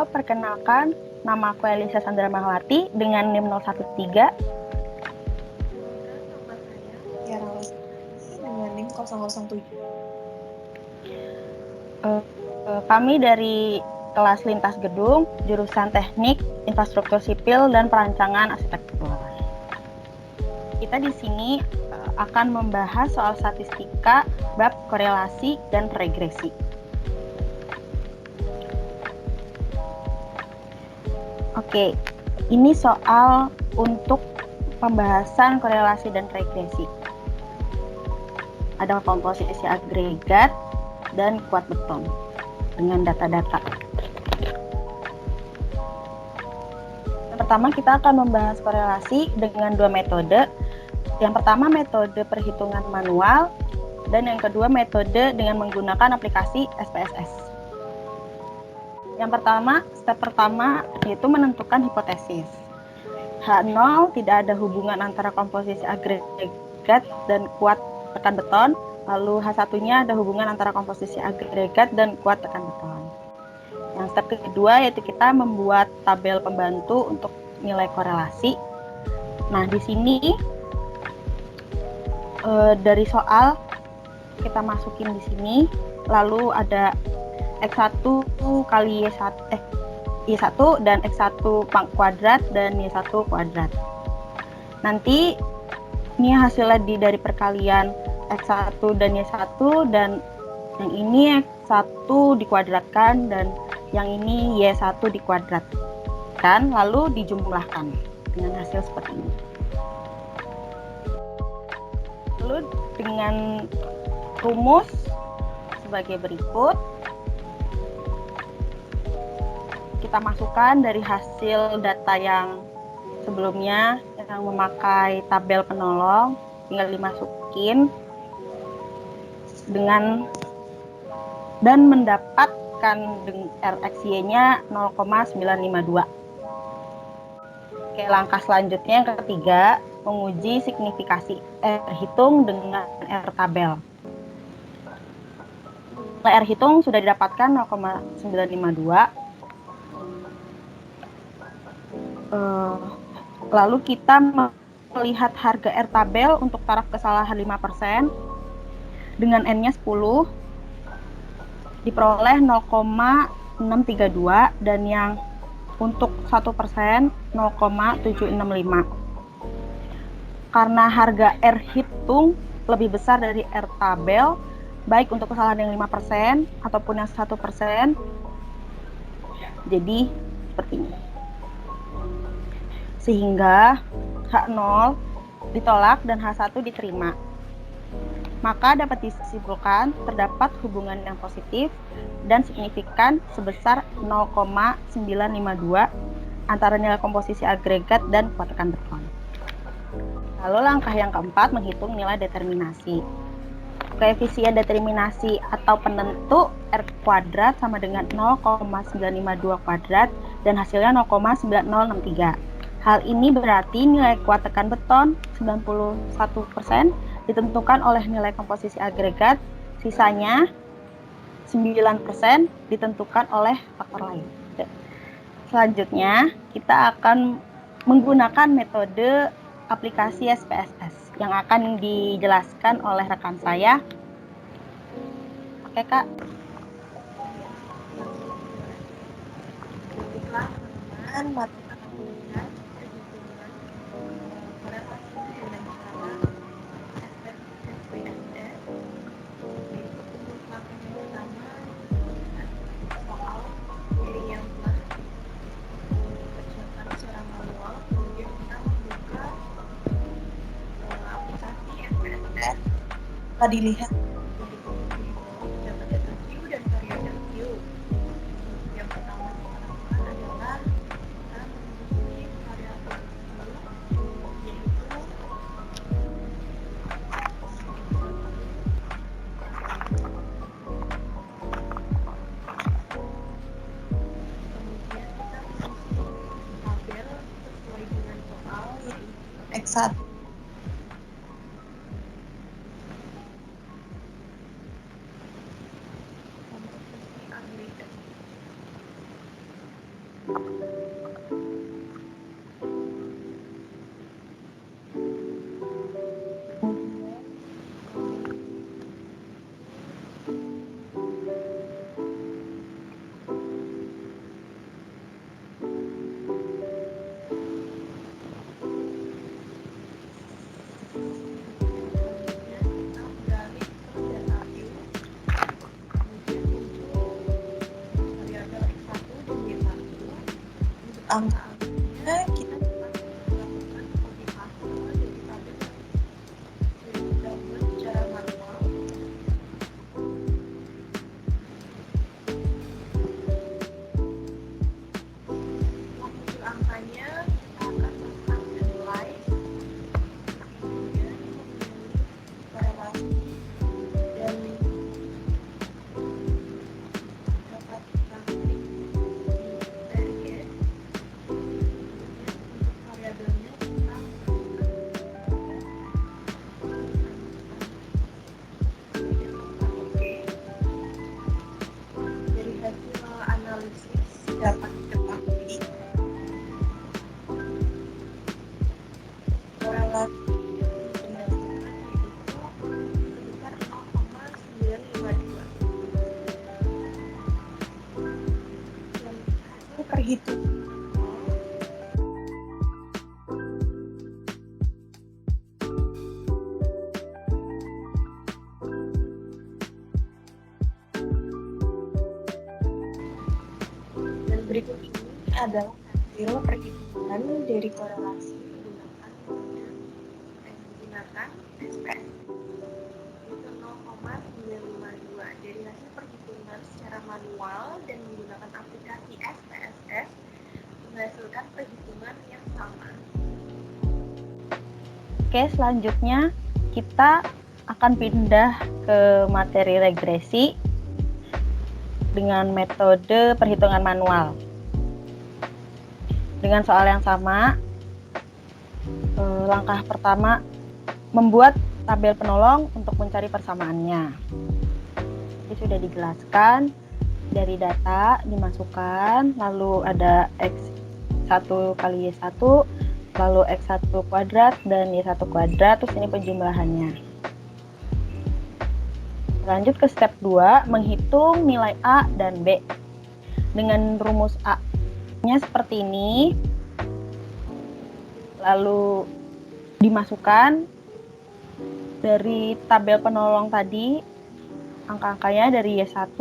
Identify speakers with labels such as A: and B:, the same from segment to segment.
A: perkenalkan, nama aku Elisa Sandra Mahwati dengan NIM 013.
B: Nama saya Tiara Lestari dengan NIM 007.
A: Kami dari kelas lintas gedung, jurusan teknik, infrastruktur sipil, dan perancangan arsitektur. Kita di sini akan membahas soal statistika, bab korelasi, dan regresi. Oke, ini soal untuk pembahasan korelasi dan regresi. Ada komposisi agregat dan kuat beton dengan data-data. Yang pertama kita akan membahas korelasi dengan dua metode. Yang pertama metode perhitungan manual dan yang kedua metode dengan menggunakan aplikasi SPSS. Yang pertama, step pertama yaitu menentukan hipotesis. H0 tidak ada hubungan antara komposisi agregat dan kuat tekan beton. Lalu H1-nya ada hubungan antara komposisi agregat dan kuat tekan beton. Yang step kedua yaitu kita membuat tabel pembantu untuk nilai korelasi. Nah, di sini dari soal kita masukin di sini, lalu ada X1 kali Y1 dan X1 kuadrat dan Y1 kuadrat. Nanti ini hasilnya dari perkalian X1 dan Y1 dan yang ini X1 dikuadratkan dan yang ini Y1 dikuadratkan lalu dijumlahkan dengan hasil seperti ini. Lalu dengan rumus sebagai berikut. Kita masukkan dari hasil data yang sebelumnya yang memakai tabel penolong, tinggal dimasukin dengan dan mendapatkan RXY-nya 0,952. Oke, langkah selanjutnya yang ketiga, menguji signifikasi R hitung dengan R tabel. R hitung sudah didapatkan 0,952. Lalu kita melihat harga R tabel untuk taraf kesalahan 5% dengan N-nya 10 diperoleh 0,632 dan yang untuk 1% 0,765. Karena harga R hitung lebih besar dari R tabel, baik untuk kesalahan yang 5% ataupun yang 1%, jadi seperti ini. Sehingga H0 ditolak dan H1 diterima. Maka dapat disimpulkan terdapat hubungan yang positif dan signifikan sebesar 0,952 antara nilai komposisi agregat dan kuat tekan beton. Lalu langkah yang keempat menghitung nilai determinasi. Koefisien determinasi atau penentu R kuadrat sama dengan 0,952 kuadrat dan hasilnya 0,9063. Hal ini berarti nilai kuat tekan beton 91% ditentukan oleh nilai komposisi agregat, sisanya 9% ditentukan oleh faktor lain. Selanjutnya, kita akan menggunakan metode aplikasi SPSS yang akan dijelaskan oleh rekan saya. Oke, Kak.
B: Baiklah, teman-teman, mari kita melihat perhitungan korelasi dengan cara SPSS. Untuk langkah yang pertama, soal yang telah dikerjakan secara manual, kemudian kita membuka aplikasi SPSS. Kita dilihat data-data Q dan variabel Q. Yang pertama kita lakukan adalah kita mengisi variabel Q, yaitu kemudian kita mengisi tabel sesuai dengan soal, yaitu X1 komposisi agregat. Angkanya kita melakukan modifikasi dari tabel dari download secara manual. Setelah muncul angkanya, kita akan melakukan analyze, kemudian memilih korelasi dan dapat grafik di target. Variabelnya kita dari hasil analisis dapat diketahui korelasi yang digunakan yaitu sebesar 0,952 dan hasil perhitungan dan berikut ini adalah hasil perhitungan dari korelasi menggunakan SPS itu 0,952 dari hasil perhitungan secara manual dan menggunakan aplikasi SPSS menghasilkan perhitungan yang sama.
A: Oke, selanjutnya kita akan pindah ke materi regresi dengan metode perhitungan manual. Dengan soal yang sama, langkah pertama membuat tabel penolong untuk mencari persamaannya. Ini sudah dijelaskan, dari data dimasukkan, lalu ada X1 kali Y1, lalu X1 kuadrat dan Y1 kuadrat, terus ini penjumlahannya. Lanjut ke step 2, menghitung nilai A dan B. Dengan rumus A-nya seperti ini, lalu dimasukkan dari tabel penolong tadi, angka-angkanya dari Y1,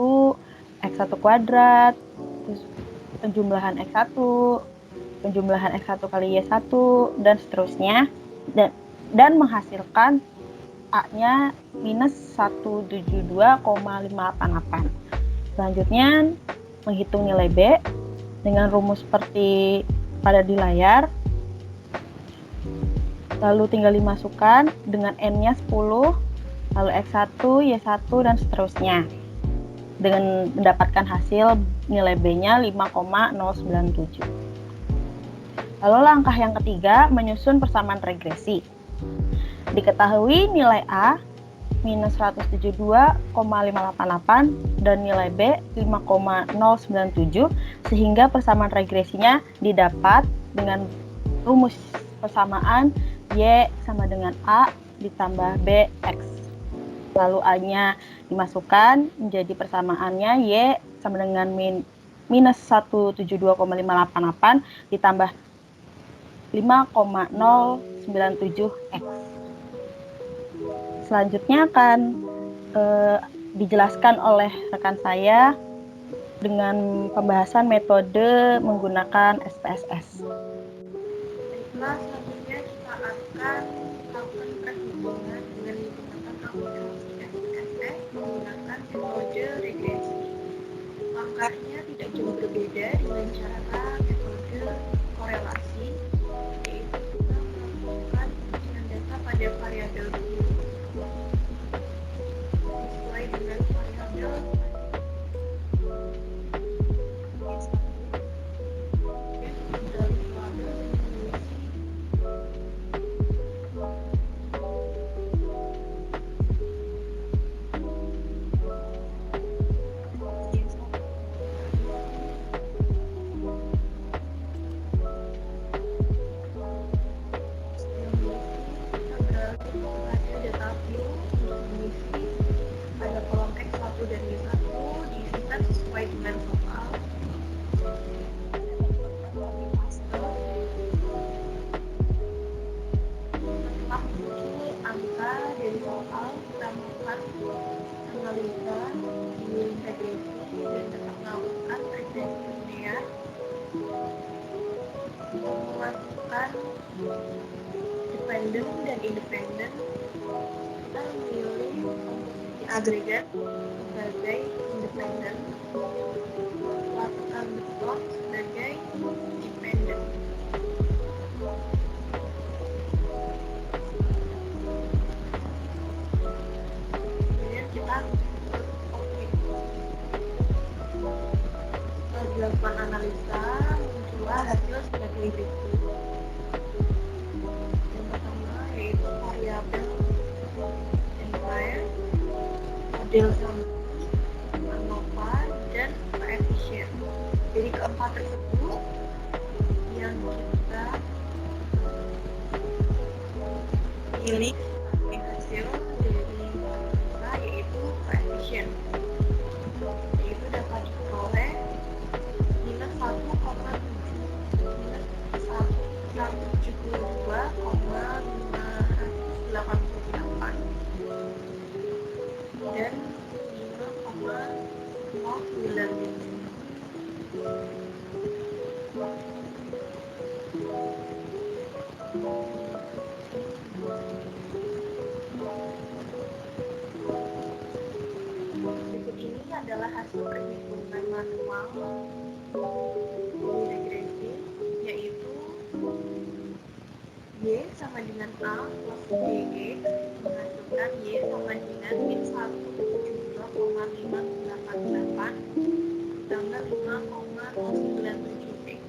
A: X1 kuadrat, terus penjumlahan X1, penjumlahan X1 kali Y1, dan seterusnya, dan menghasilkan A-nya minus 172,588. Selanjutnya, menghitung nilai B dengan rumus seperti pada di layar. Lalu tinggal dimasukkan dengan N-nya 10, lalu X1, Y1, dan seterusnya. Dengan mendapatkan hasil nilai B-nya 5,097. Lalu langkah yang ketiga, menyusun persamaan regresi. Diketahui nilai A minus 172,588 dan nilai B 5,097, sehingga persamaan regresinya didapat dengan rumus persamaan Y sama dengan A ditambah B X. Lalu A-nya dimasukkan menjadi persamaannya Y sama dengan minus 172,588 ditambah 5,097 X. Selanjutnya akan dijelaskan oleh rekan saya dengan pembahasan metode menggunakan SPSS.
B: Baiklah, selanjutnya kita akan melakukan perhitungan dengan menggunakan aplikasi SPSS menggunakan metode regresi. Langkahnya tidak jauh berbeda dengan cara metode korelasi, yaitu kita melakukan penyusunan data pada variabel dulu sesuai dengan variabel analisa, integrasi, dan dapat melakukan regresi linear untuk melakukan dependen dan independen. Kita memilih komposisi agregat sebagai independen, lakukan bentuk sebagai dependen. Kemudian kita oke. Setelah dilakukan analisa, muncullah hasil sebagai berikut. Yang pertama yaitu variabel environment, model sampling, ANOVA, dan koefisien. Jadi keempat tersebut yang kita pilih sebagai hasil dari analisa, yaitu koefisien, yaitu dapat diperoleh minus 1,7 minus 172,588 dan 5,09. Berikut ini adalah hasil perhitungan manual dari regresi, yaitu Y sama dengan A plus DX menghasilkan Y sama dengan min 172,588 ditambah 5,097X.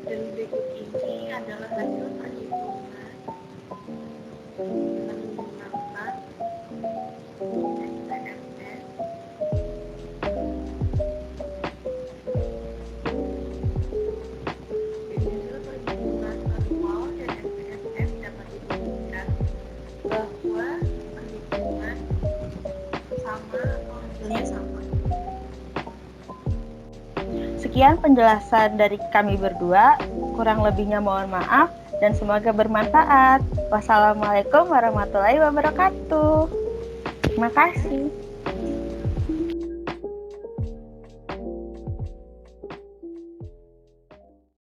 B: Dan berikut ini adalah hasil perhitungan dengan menggunakan SPSS. Dari hasil perhitungan manual dan SPSS dapat dibuktikan bahwa perhitungan sama atau hasilnya sama.
A: Sekian penjelasan dari kami berdua. Kurang lebihnya mohon maaf dan semoga bermanfaat. Wassalamualaikum warahmatullahi wabarakatuh. Terima kasih.